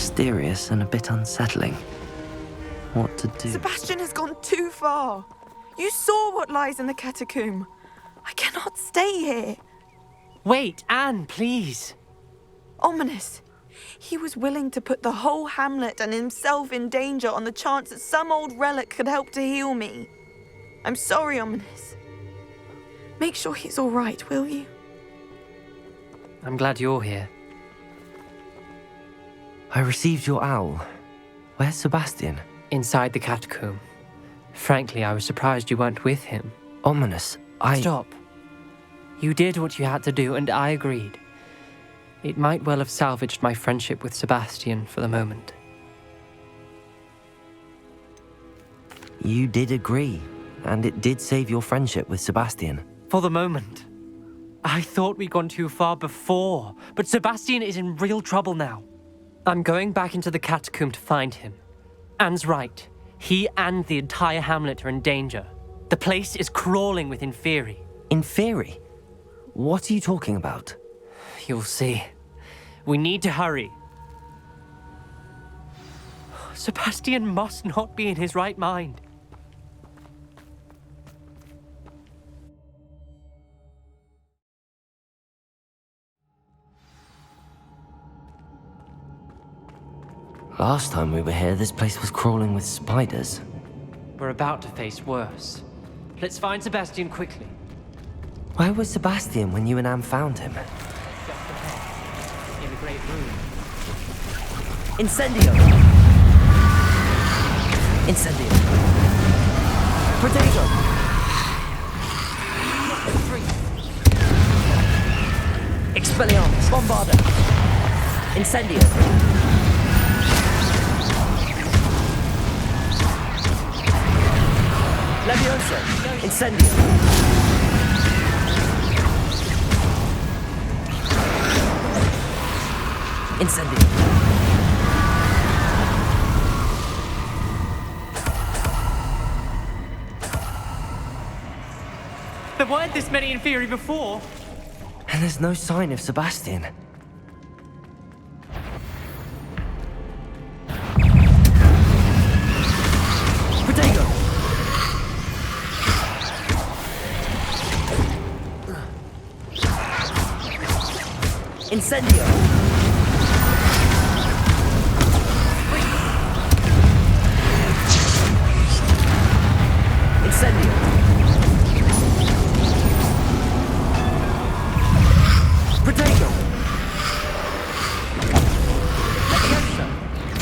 mysterious and a bit unsettling. What to do? Sebastian has gone too far. You saw what lies in the catacomb. I cannot stay here. Wait, Anne, please. Ominous. He was willing to put the whole hamlet and himself in danger on the chance that some old relic could help to heal me. I'm sorry, Ominous. Make sure he's all right, will you? I'm glad you're here. I received your owl. Where's Sebastian? Inside the catacomb. Frankly, I was surprised you weren't with him. Ominous, Stop. You did what you had to do, and I agreed. It might well have salvaged my friendship with Sebastian for the moment. You did agree, and it did save your friendship with Sebastian. For the moment. I thought we'd gone too far before, but Sebastian is in real trouble now. I'm going back into the catacomb to find him. Anne's right. He and the entire hamlet are in danger. The place is crawling with Inferi. Inferi? What are you talking about? You'll see. We need to hurry. Sebastian must not be in his right mind. Last time we were here, this place was crawling with spiders. We're about to face worse. Let's find Sebastian quickly. Where was Sebastian when you and Anne found him? Just ahead. In the great room. Incendio! Incendio! Potato! Expelliarmus! Bombarda! Incendio! Levioso! Incendio! Incendio! There weren't this many Inferi before. And there's no sign of Sebastian. Potato! Incendio! Incendio! Potato!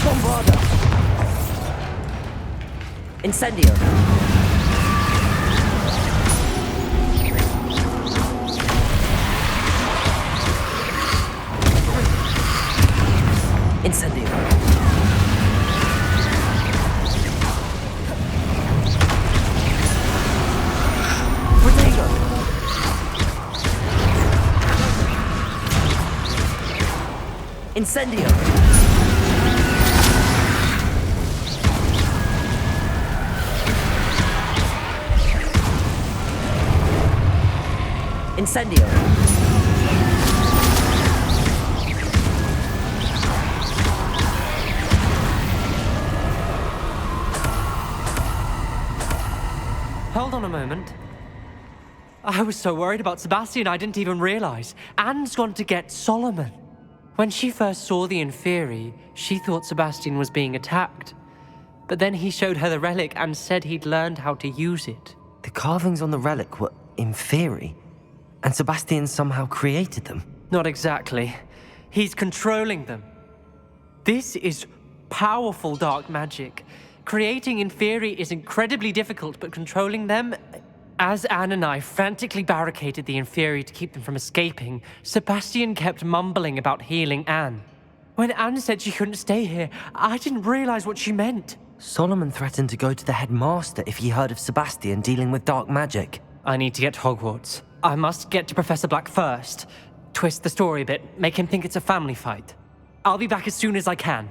Bombarda! Incendio! Incendio! Potato! Incendio! Incendio! Hold on a moment. I was so worried about Sebastian I didn't even realize. Anne's gone to get Solomon. When she first saw the Inferi, she thought Sebastian was being attacked. But then he showed her the relic and said he'd learned how to use it. The carvings on the relic were Inferi, and Sebastian somehow created them. Not exactly. He's controlling them. This is powerful dark magic. Creating Inferi is incredibly difficult, but controlling them... As Anne and I frantically barricaded the Inferi to keep them from escaping, Sebastian kept mumbling about healing Anne. When Anne said she couldn't stay here, I didn't realize what she meant. Solomon threatened to go to the headmaster if he heard of Sebastian dealing with dark magic. I need to get to Hogwarts. I must get to Professor Black first. Twist the story a bit, make him think it's a family fight. I'll be back as soon as I can.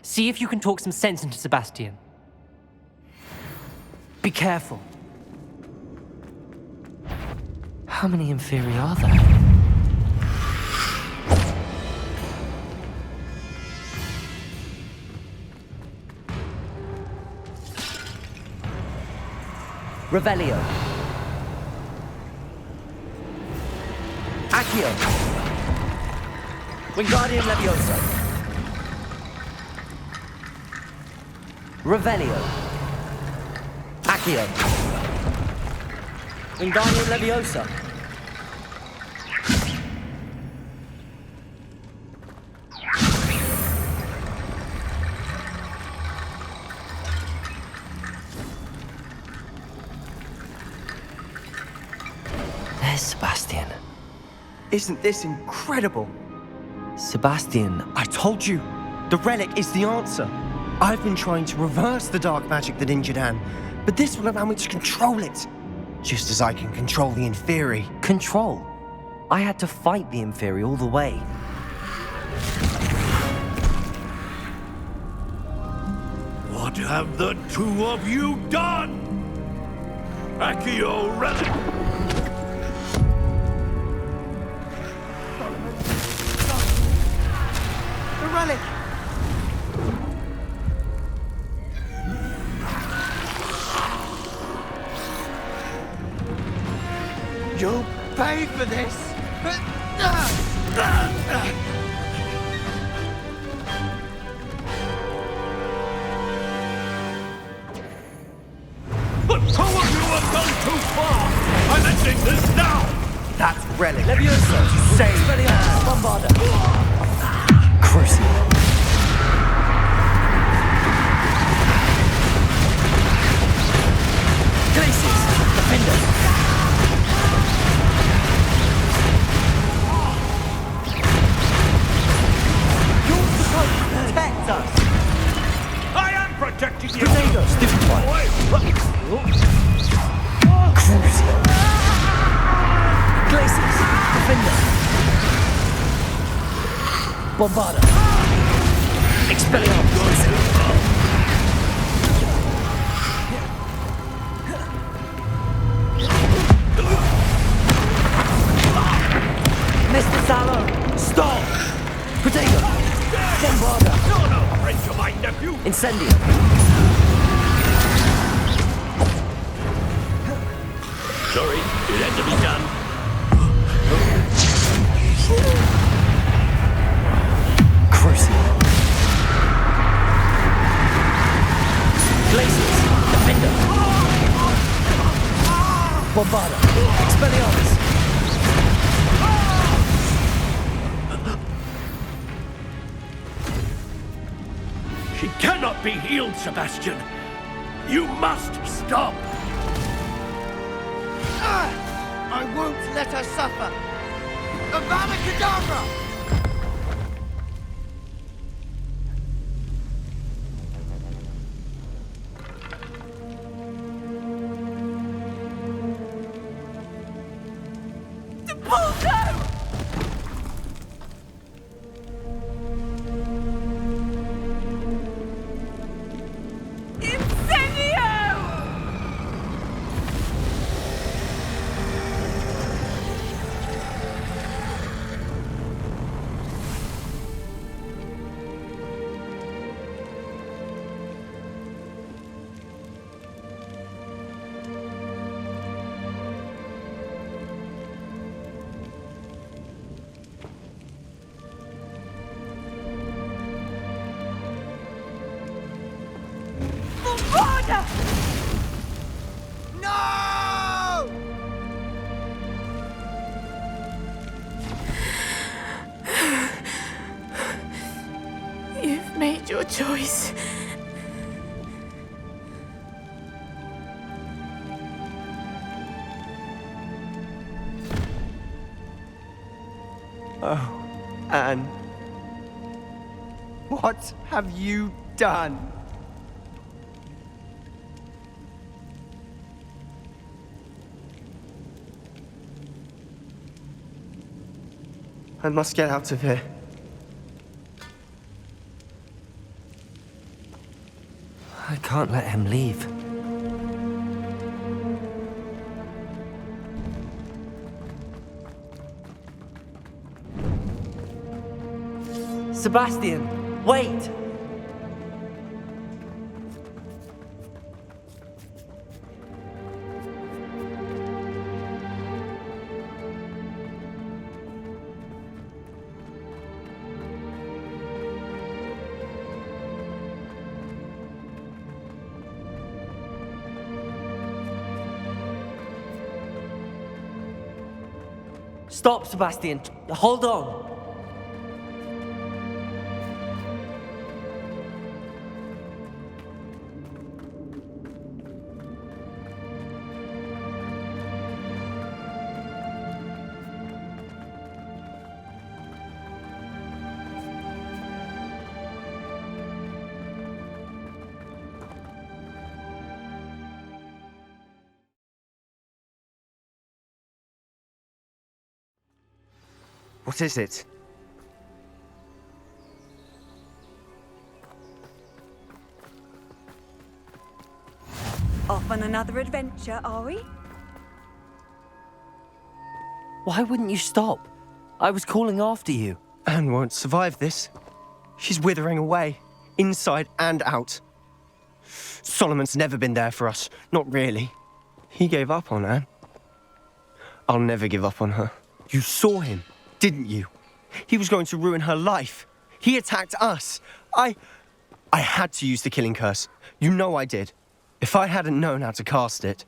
See if you can talk some sense into Sebastian. Be careful. How many Inferi are there? Revelio. Accio. Wingardium Leviosa. Revelio. Accio. Wingardium Leviosa. There's Sebastian. Isn't this incredible? Sebastian, I told you, the relic is the answer. I've been trying to reverse the dark magic that injured Anne, but this will allow me to control it. Just as I can control the Inferi. control. I had to fight the Inferi all the way. What have the two of you done? Accio Relic! The relic! You'll pay for this! But two of you have gone too far! I'm ending this now! That's relic. Leviosa. Save. Expelliarmus. Bombarda. Crucio. Glacius. Defender. You're supposed to protect us. I am protecting you! Potato. Stupefy. Crucio. Glacius. Defender. Bombarda. Expelliarmus. Mr. Sallow. Stop. Potato. Bombarda. No, friend to my nephew! Incendio. Sorry, it had to be done. Crucio. Glacius. Defender. Bombarda. Expelliarmus. She cannot be healed, Sebastian. You must stop. I won't let her suffer! Avada Kedavra! No! You've made your choice. Oh, Anne. What have you done? I must get out of here. I can't let him leave. Sebastian, wait! Stop, Sebastian. Hold on. What is it? Off on another adventure, are we? Why wouldn't you stop? I was calling after you. Anne won't survive this. She's withering away, inside and out. Solomon's never been there for us, not really. He gave up on Anne. I'll never give up on her. You saw him, didn't you? He was going to ruin her life. He attacked us. I had to use the killing curse. You know I did. If I hadn't known how to cast it.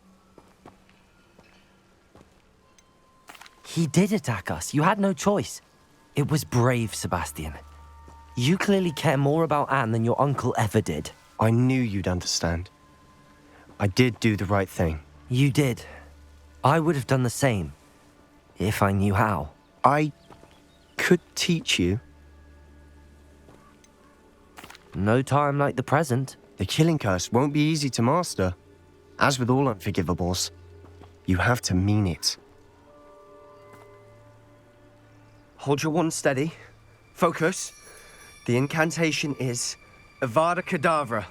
He did attack us. You had no choice. It was brave, Sebastian. You clearly care more about Anne than your uncle ever did. I knew you'd understand. I did do the right thing. You did. I would have done the same, if I knew how. I could teach you. No time like the present. The killing curse won't be easy to master. As with all unforgivables, you have to mean it. Hold your wand steady. Focus. The incantation is Avada Kedavra.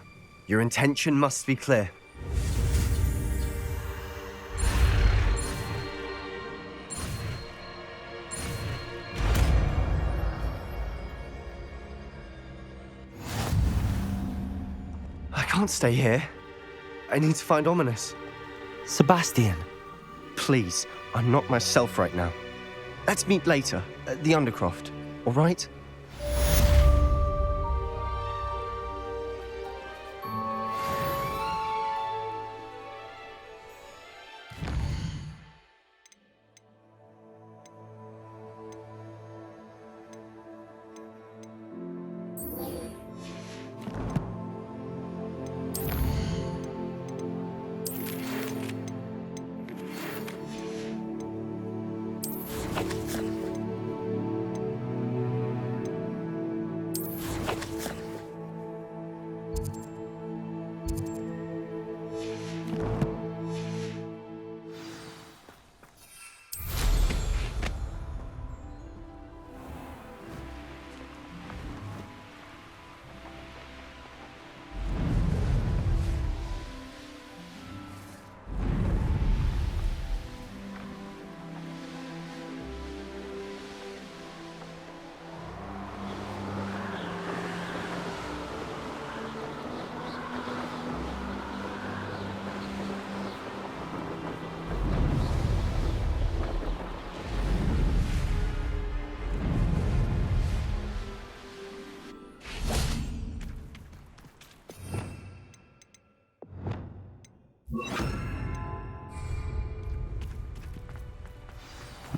Your intention must be clear. I can't stay here. I need to find Ominous. Sebastian. Please, I'm not myself right now. Let's meet later at the Undercroft, all right?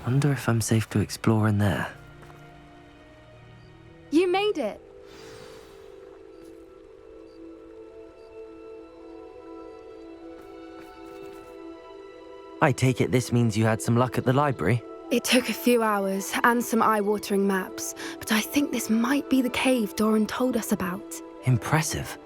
Wonder if I'm safe to explore in there. You made it. I take it this means you had some luck at the library? It took a few hours and some eye-watering maps, but I think this might be the cave Doran told us about. Impressive.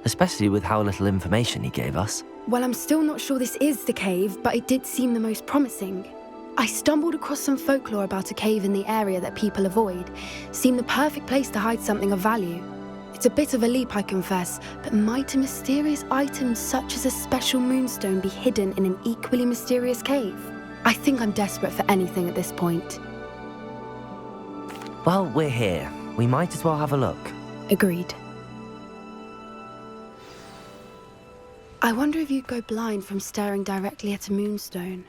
Especially with how little information he gave us. Well, I'm still not sure this is the cave, but it did seem the most promising. I stumbled across some folklore about a cave in the area that people avoid. Seemed the perfect place to hide something of value. It's a bit of a leap, I confess, but might a mysterious item such as a special moonstone be hidden in an equally mysterious cave? I think I'm desperate for anything at this point. Well, we're here. We might as well have a look. Agreed. I wonder if you'd go blind from staring directly at a moonstone.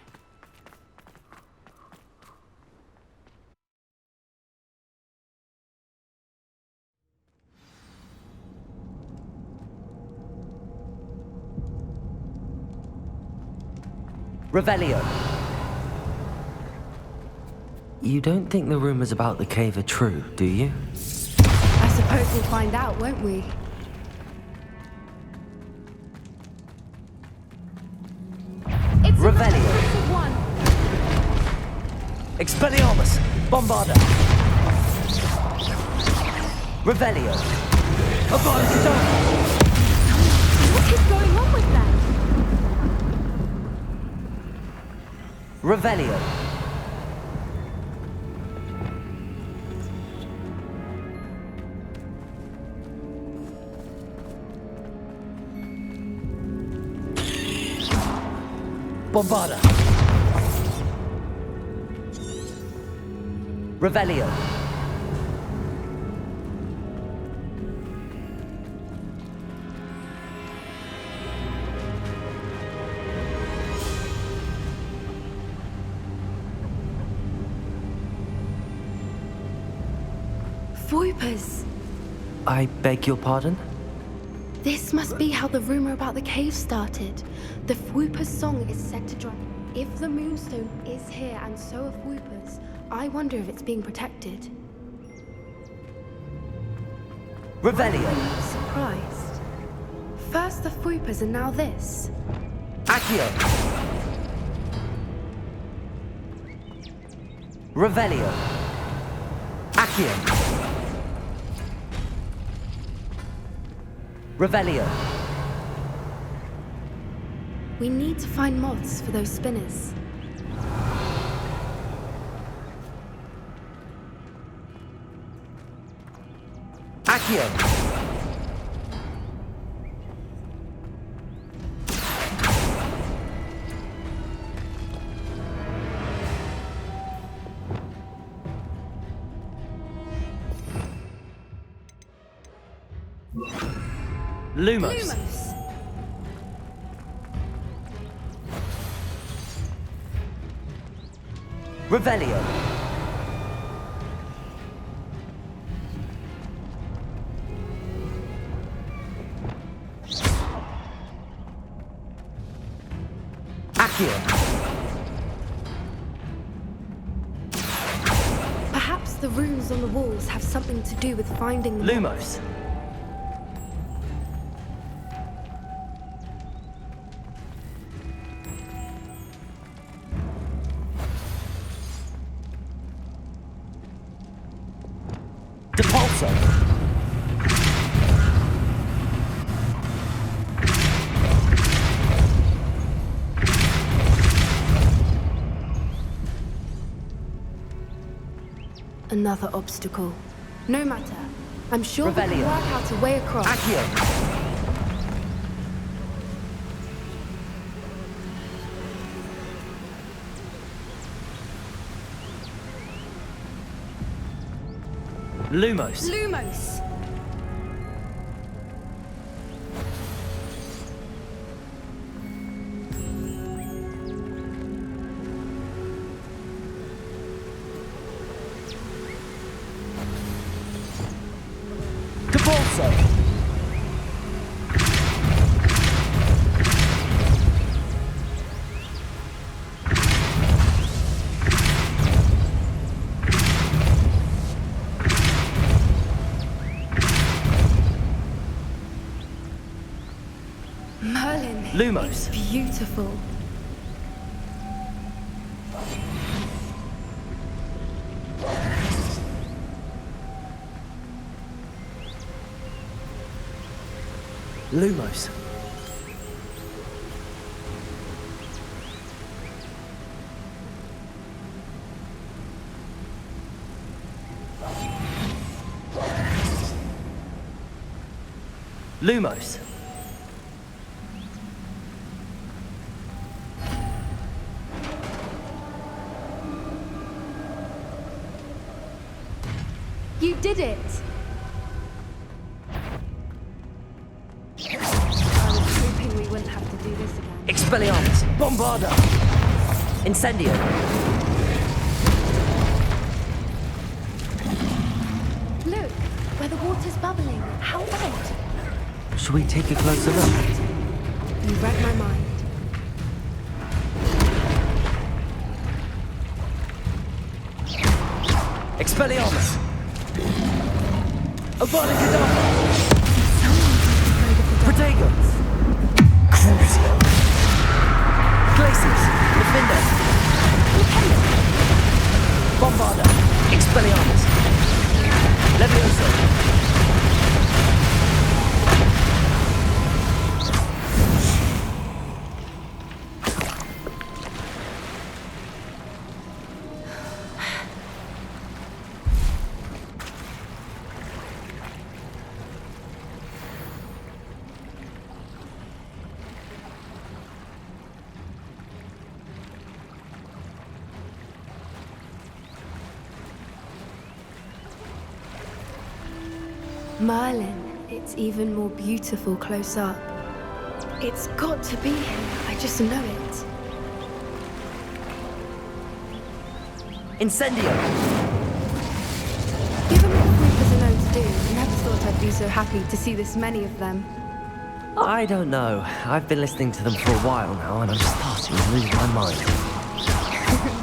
Revelio. You don't think the rumors about the cave are true, do you? I suppose we'll find out, won't we? It's Revelio. another one. Expelliarmus! Bombarda! Revelio! Avalanche Software! What is going on with them? Revelio! Bombarda! Revelio! Voipers. I beg your pardon? This must be how the rumor about the cave started. The Fwooper's song is said to drop. If the Moonstone is here and so are Fwoopers, I wonder if it's being protected. Revelio! I'm not surprised. First the Fwoopers and now this. Accio! Revelio! Accio! Revelio! We need to find moths for those spinners. Accio! Lumos! Revelio! Accio! Perhaps the runes on the walls have something to do with finding the Lumos! Depulso! Another obstacle. No matter. I'm sure we Revelio. can work out a way across. Accio! Lumos! Lumos! Depulso! Merlin. Lumos. It's beautiful. Lumos! Lumos! You did it! I was hoping we wouldn't have to do this again. Expelliarmus! Bombarda! Incendio! Look, where the water's bubbling. How odd. Shall we take a closer look? You read my mind. Expelliarmus! Avada Kedavra! Protagons! Crucio! Glacius! Defender! Bombarda! Expelliarmus! Levioso! Merlin, it's even more beautiful close up. It's got to be here, I just know it. Incendio! Given what the Reapers are known to do, I never thought I'd be so happy to see this many of them. I don't know. I've been listening to them for a while now, and I'm starting to lose my mind.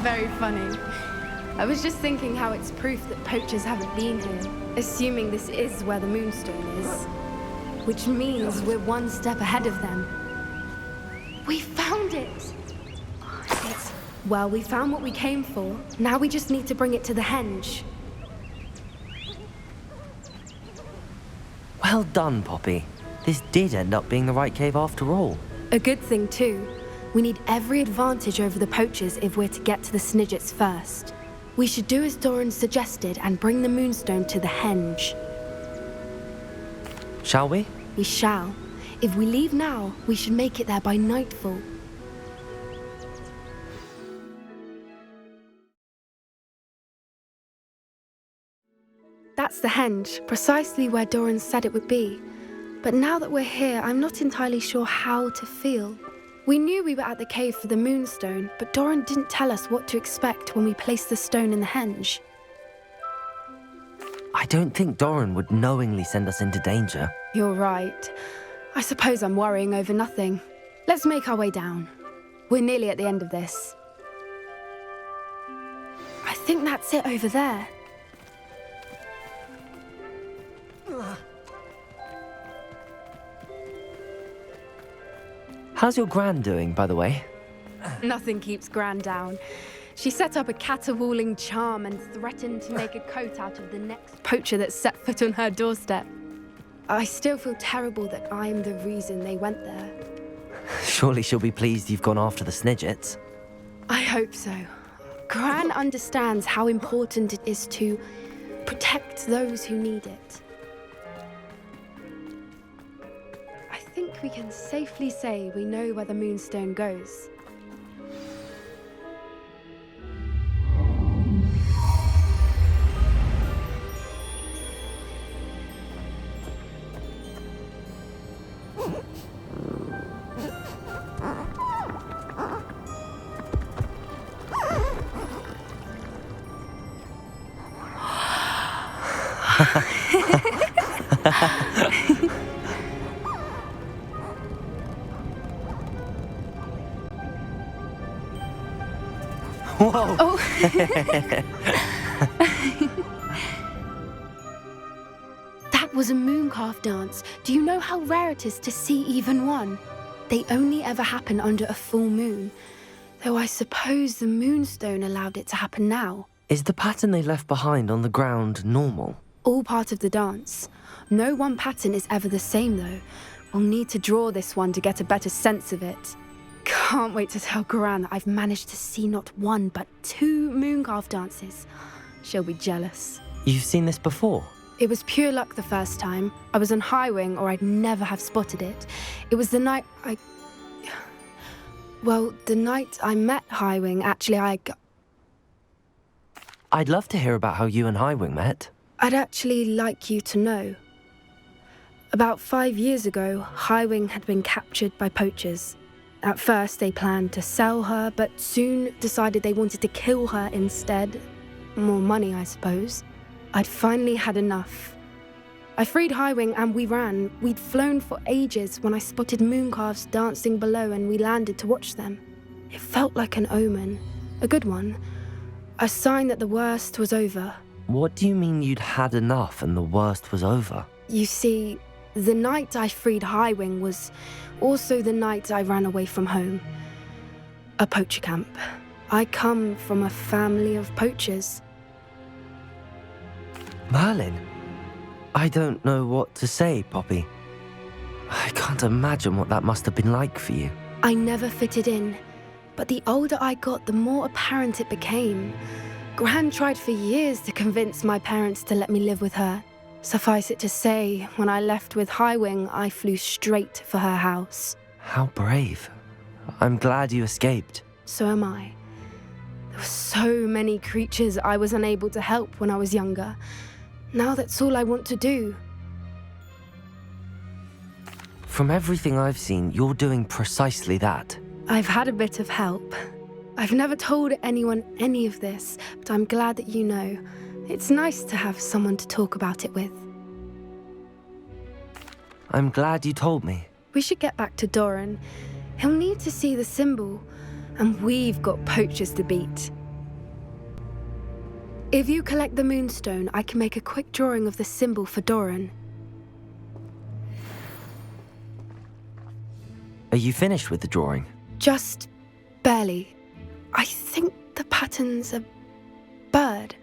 Very funny. I was just thinking how it's proof that poachers haven't been here, assuming this is where the Moonstone is. Which means we're one step ahead of them. We found it! Well, we found what we came for. Now we just need to bring it to the henge. Well done, Poppy. This did end up being the right cave after all. A good thing, too. We need every advantage over the poachers if we're to get to the Snidgets first. We should do as Doran suggested and bring the Moonstone to the henge. Shall we? We shall. If we leave now, we should make it there by nightfall. That's the henge, precisely where Doran said it would be. But now that we're here, I'm not entirely sure how to feel. We knew we were at the cave for the Moonstone, but Doran didn't tell us what to expect when we placed the stone in the henge. I don't think Doran would knowingly send us into danger. You're right. I suppose I'm worrying over nothing. Let's make our way down. We're nearly at the end of this. I think that's it over there. How's your Gran doing, by the way? Nothing keeps Gran down. She set up a caterwauling charm and threatened to make a coat out of the next poacher that set foot on her doorstep. I still feel terrible that I'm the reason they went there. Surely she'll be pleased you've gone after the Snidgets. I hope so. Gran understands how important it is to protect those who need it. I think we can safely say we know where the Moonstone goes. Whoa! Oh. That was a mooncalf dance. Do you know how rare it is to see even one? They only ever happen under a full moon. Though I suppose the Moonstone allowed it to happen now. Is the pattern they left behind on the ground normal? All part of the dance. No one pattern is ever the same, though. We'll need to draw this one to get a better sense of it. Can't wait to tell Gran that I've managed to see not one, but 2 mooncalf dances. She'll be jealous. You've seen this before? It was pure luck the first time. I was on Highwing, or I'd never have spotted it. It was the night the night I met Highwing, actually, I'd love to hear about how you and Highwing met. I'd actually like you to know. About 5 years ago, Highwing had been captured by poachers. At first, they planned to sell her, but soon decided they wanted to kill her instead. More money, I suppose. I'd finally had enough. I freed Highwing and we ran. We'd flown for ages when I spotted mooncalves dancing below and we landed to watch them. It felt like an omen. A good one. A sign that the worst was over. What do you mean you'd had enough and the worst was over? You see, the night I freed Highwing was also the night I ran away from home. A poacher camp. I come from a family of poachers. Merlin? I don't know what to say, Poppy. I can't imagine what that must have been like for you. I never fitted in, but the older I got, the more apparent it became. Gran tried for years to convince my parents to let me live with her. Suffice it to say, when I left with Highwing, I flew straight for her house. How brave. I'm glad you escaped. So am I. There were so many creatures I was unable to help when I was younger. Now that's all I want to do. From everything I've seen, you're doing precisely that. I've had a bit of help. I've never told anyone any of this, but I'm glad that you know. It's nice to have someone to talk about it with. I'm glad you told me. We should get back to Doran. He'll need to see the symbol, and we've got poachers to beat. If you collect the moonstone, I can make a quick drawing of the symbol for Doran. Are you finished with the drawing? Just barely. I think the pattern's a bird.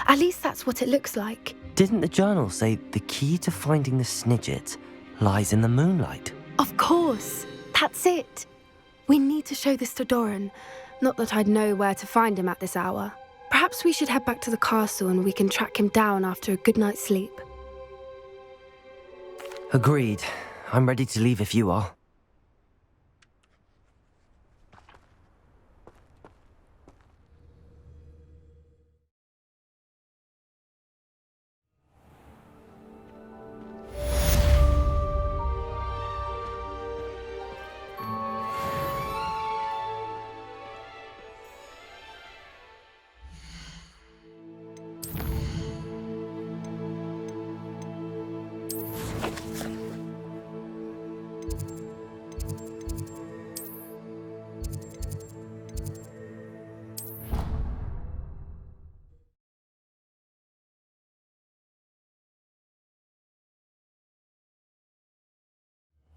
At least that's what it looks like. Didn't the journal say the key to finding the Snidget lies in the moonlight? Of course. That's it. We need to show this to Doran. Not that I'd know where to find him at this hour. Perhaps we should head back to the castle and we can track him down after a good night's sleep. Agreed. I'm ready to leave if you are.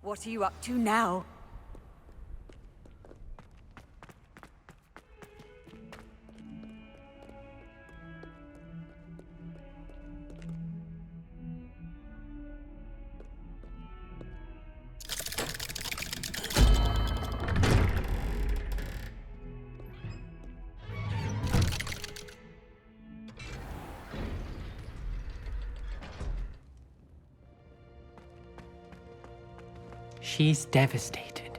What are you up to now? She's devastated.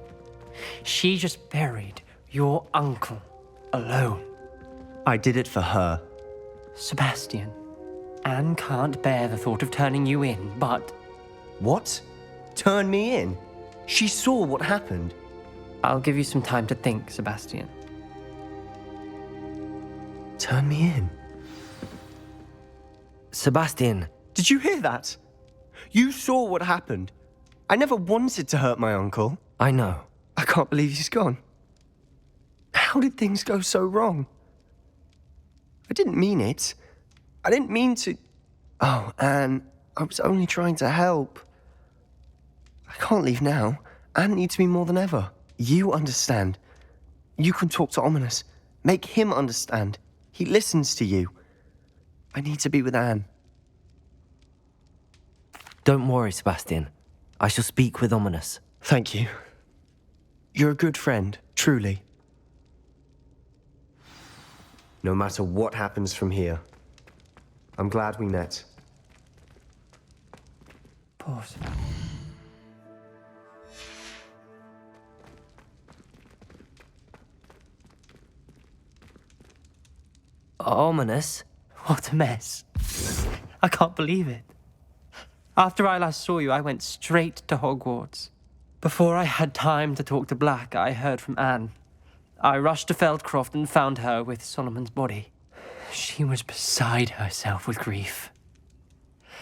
She just buried your uncle alone. I did it for her. Sebastian, Anne can't bear the thought of turning you in, but What? Turn me in? She saw what happened. I'll give you some time to think, Sebastian. Turn me in? Sebastian, Did you hear that? You saw what happened. I never wanted to hurt my uncle. I know. I can't believe he's gone. How did things go so wrong? I didn't mean it. I didn't mean to... Oh, Anne, I was only trying to help. I can't leave now. Anne needs me more than ever. You understand. You can talk to Ominous. Make him understand. He listens to you. I need to be with Anne. Don't worry, Sebastian. I shall speak with Ominous. Thank you. You're a good friend, truly. No matter what happens from here, I'm glad we met. Poor Sebastian. Ominous? What a mess. I can't believe it. After I last saw you, I went straight to Hogwarts. Before I had time to talk to Black, I heard from Anne. I rushed to Feldcroft and found her with Solomon's body. She was beside herself with grief.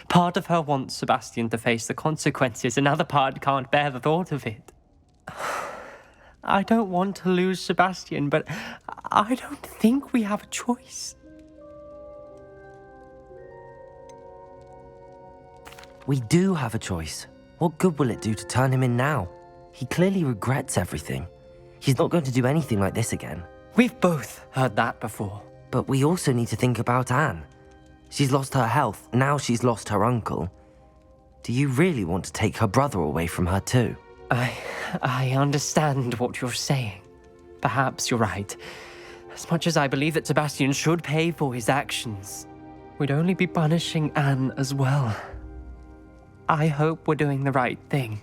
Part of her wants Sebastian to face the consequences, another part can't bear the thought of it. I don't want to lose Sebastian, but I don't think we have a choice. We do have a choice. What good will it do to turn him in now? He clearly regrets everything. He's not going to do anything like this again. We've both heard that before. But we also need to think about Anne. She's lost her health, now she's lost her uncle. Do you really want to take her brother away from her too? I understand what you're saying. Perhaps you're right. As much as I believe that Sebastian should pay for his actions, we'd only be punishing Anne as well. I hope we're doing the right thing.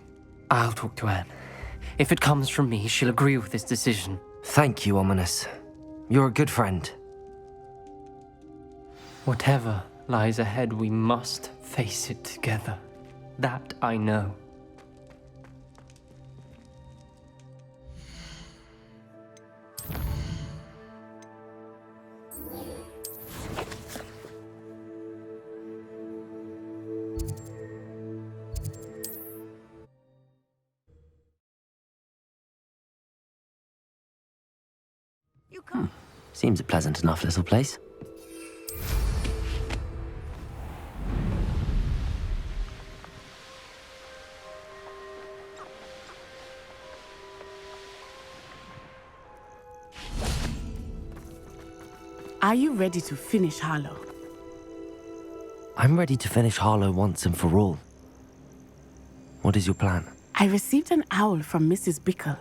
I'll talk to Anne. If it comes from me, she'll agree with this decision. Thank you, Ominous. You're a good friend. Whatever lies ahead, we must face it together. That I know. Seems a pleasant enough little place. Are you ready to finish Harlow? I'm ready to finish Harlow once and for all. What is your plan? I received an owl from Mrs. Bickle.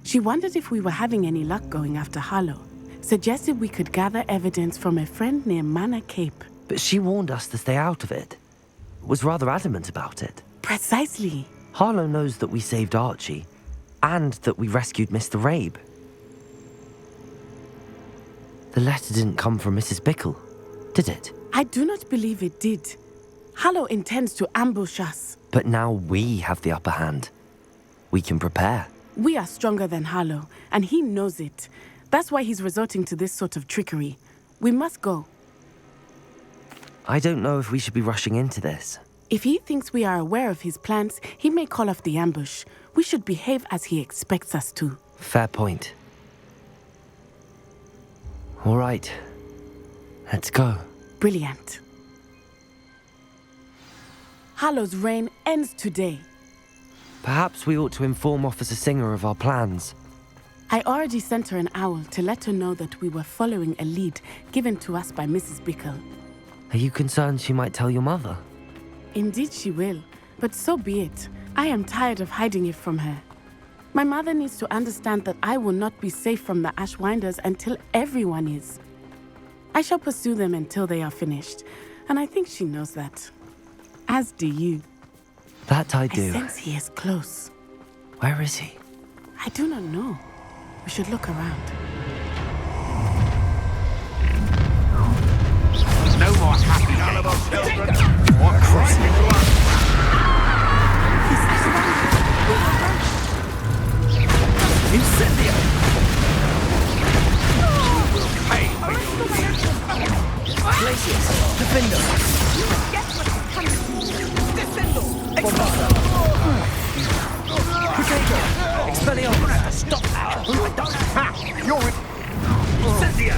She wondered if we were having any luck going after Harlow. Suggested we could gather evidence from a friend near Manor Cape. But she warned us to stay out of it. Was rather adamant about it. Precisely. Harlow knows that we saved Archie, and that we rescued Mr. Rabe. The letter didn't come from Mrs. Bickle, did it? I do not believe it did. Harlow intends to ambush us. But now we have the upper hand. We can prepare. We are stronger than Harlow, and he knows it. That's why he's resorting to this sort of trickery. We must go. I don't know if we should be rushing into this. If he thinks we are aware of his plans, he may call off the ambush. We should behave as he expects us to. Fair point. All right. Let's go. Brilliant. Harlow's reign ends today. Perhaps we ought to inform Officer Singer of our plans. I already sent her an owl to let her know that we were following a lead given to us by Mrs. Bickle. Are you concerned she might tell your mother? Indeed she will, but so be it. I am tired of hiding it from her. My mother needs to understand that I will not be safe from the Ashwinders until everyone is. I shall pursue them until they are finished, and I think she knows that. As do you. That I do. I sense he is close. Where is he? I do not know. We should look around. No more happy cannibal children. What crime did you ask? Incendio! You will pay for your Glacius! Defender! Expelliarmus! Stop that! You're in. Incendio!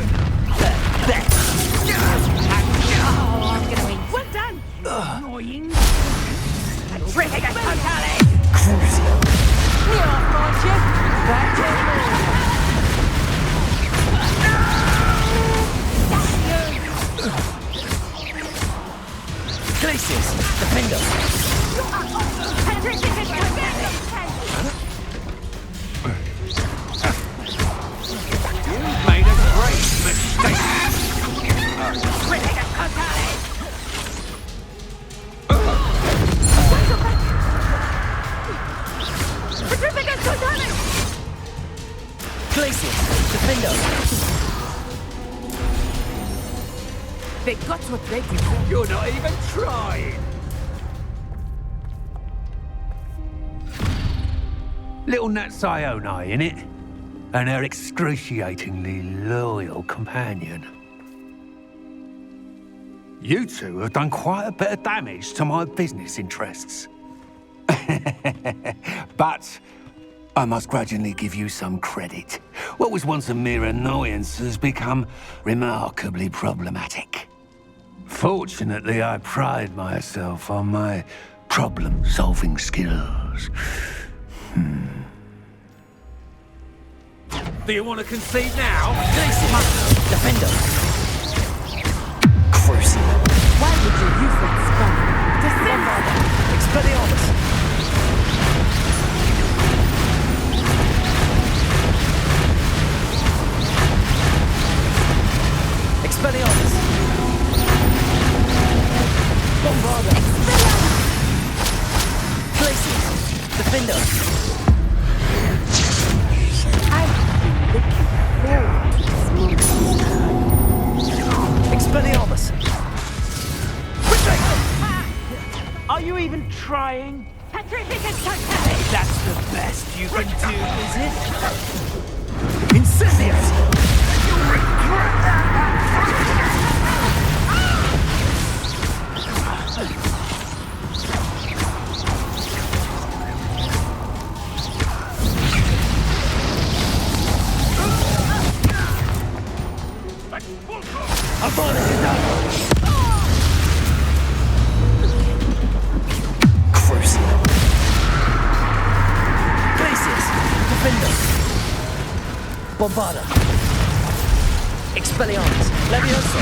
Well done! Annoying. Crucio! Glacius! Defender! You made a great mistake. Glacius! Defender! They got what they deserve. You're not even trying. Little Nat Sione, innit? And her excruciatingly loyal companion. You two have done quite a bit of damage to my business interests. But I must grudgingly give you some credit. What was once a mere annoyance has become remarkably problematic. Fortunately, I pride myself on my problem-solving skills. Do you want to concede now? Defender. Crucial. Why would you use that spell? Expelliarmus. Expelliarmus. Bombarda. Glacius. Defender. Expelliarmus. Are you even trying? That's the best you can do, is it? Incendius. You'll regret that! Crucial. Glacius. Defender. Bombarda. Expelliarmus. Leviosa.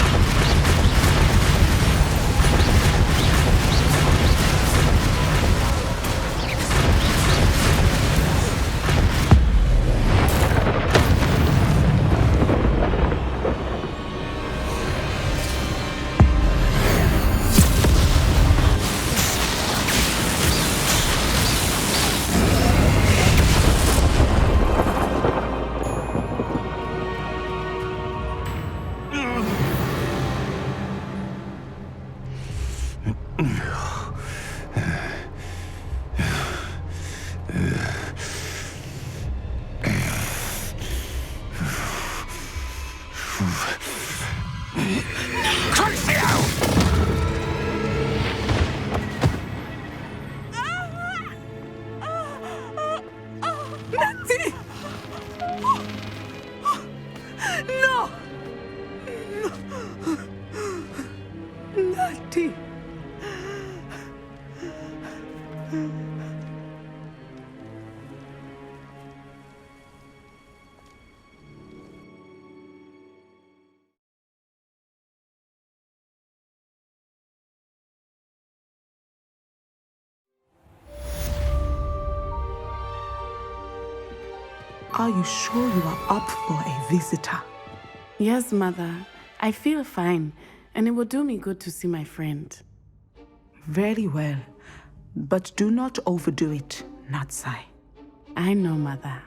Are you sure you are up for a visitor? Yes, Mother. I feel fine, and it will do me good to see my friend. Very well. But do not overdo it, Natsai. I know, Mother.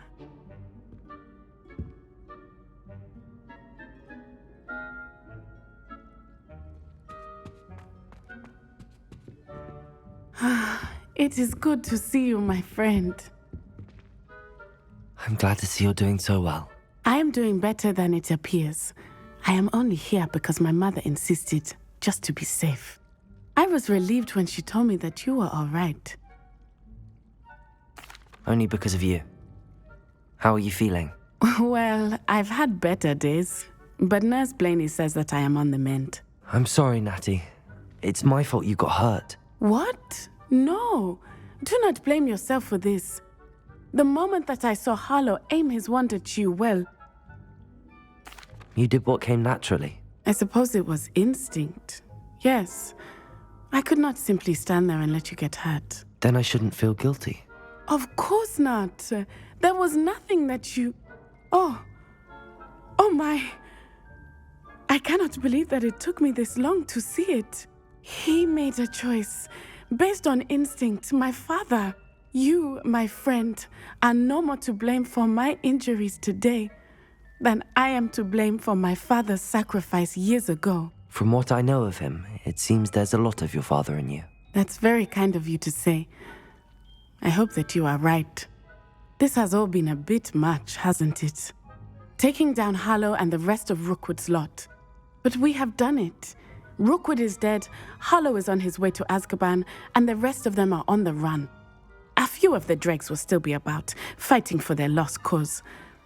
It is good to see you, my friend. I'm glad to see you're doing so well. I am doing better than it appears. I am only here because my mother insisted, just to be safe. I was relieved when she told me that you were all right. Only because of you. How are you feeling? Well, I've had better days, but Nurse Blaney says that I am on the mend. I'm sorry, Natty. It's my fault you got hurt. What? No. Do not blame yourself for this. The moment that I saw Harlow aim his wand at you, well... You did what came naturally. I suppose it was instinct. Yes. I could not simply stand there and let you get hurt. Then I shouldn't feel guilty. Of course not. There was nothing that you... Oh my... I cannot believe that it took me this long to see it. He made a choice. Based on instinct, my father... You, my friend, are no more to blame for my injuries today than I am to blame for my father's sacrifice years ago. From what I know of him, it seems there's a lot of your father in you. That's very kind of you to say. I hope that you are right. This has all been a bit much, hasn't it? Taking down Harlow and the rest of Rookwood's lot. But we have done it. Rookwood is dead, Harlow is on his way to Azkaban, and the rest of them are on the run. A few of the dregs will still be about, fighting for their lost cause.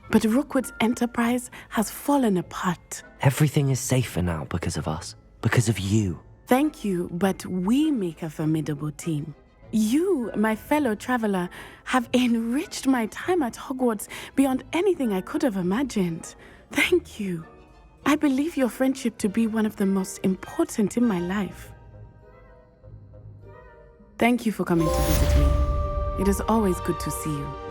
But Rookwood's enterprise has fallen apart. Everything is safer now because of us. Because of you. Thank you, but we make a formidable team. You, my fellow traveler, have enriched my time at Hogwarts beyond anything I could have imagined. Thank you. I believe your friendship to be one of the most important in my life. Thank you for coming to visit me. It is always good to see you.